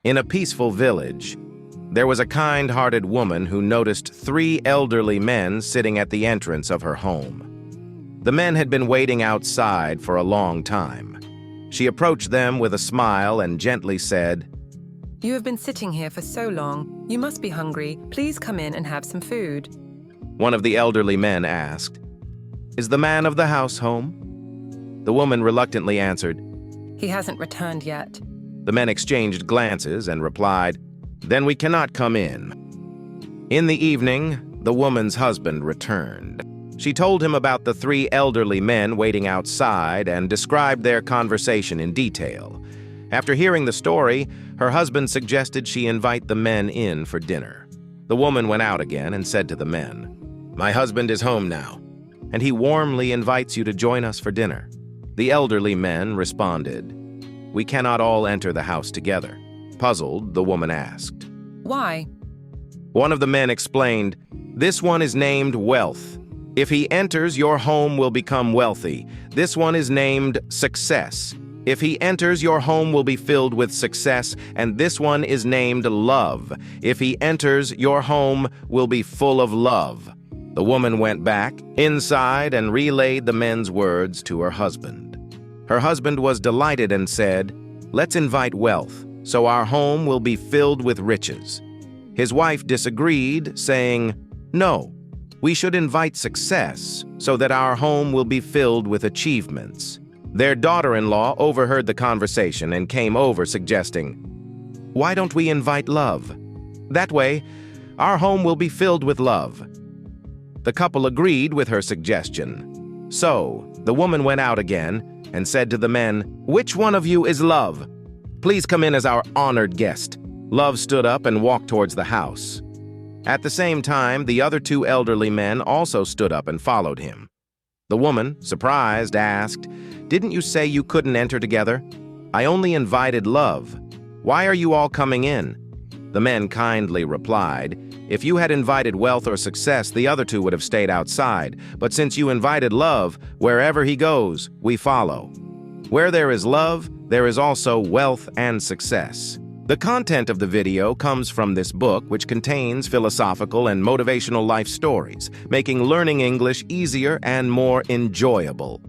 In a peaceful village, there was a kind-hearted woman who noticed 3 elderly men sitting at the entrance of her home. The men had been waiting outside for a long time. She approached them with a smile and gently said, "You have been sitting here for so long. You must be hungry. Please come in and have some food." One of the elderly men asked, "Is the man of the house home?" The woman reluctantly answered, "He hasn't returned yet." The men exchanged glances and replied, "Then we cannot come in." In the evening, the woman's husband returned. She told him about the 3 elderly men waiting outside and described their conversation in detail. After hearing the story, her husband suggested she invite the men in for dinner. The woman went out again and said to the men, "My husband is home now, and he warmly invites you to join us for dinner." The elderly men responded, "We cannot all enter the house together." Puzzled, the woman asked, "Why?" One of the men explained, "This one is named Wealth. If he enters, your home will become wealthy. This one is named Success. If he enters, your home will be filled with success. And this one is named Love. If he enters, your home will be full of love." The woman went back inside and relayed the men's words to her husband. Her husband was delighted and said, "Let's invite Wealth, so our home will be filled with riches." His wife disagreed, saying, "No, we should invite Success, so that our home will be filled with achievements." Their daughter-in-law overheard the conversation and came over suggesting, "Why don't we invite Love? That way, our home will be filled with love." The couple agreed with her suggestion. So, the woman went out again and said to the men, "Which one of you is Love? Please come in as our honored guest." Love stood up and walked towards the house. At the same time, the other 2 elderly men also stood up and followed him. The woman, surprised, asked, "Didn't you say you couldn't enter together? I only invited Love. Why are you all coming in?" The men kindly replied, "If you had invited Wealth or Success, the other 2 would have stayed outside. But since you invited Love, wherever he goes, we follow. Where there is love, there is also wealth and success." The content of the video comes from this book, which contains philosophical and motivational life stories, making learning English easier and more enjoyable.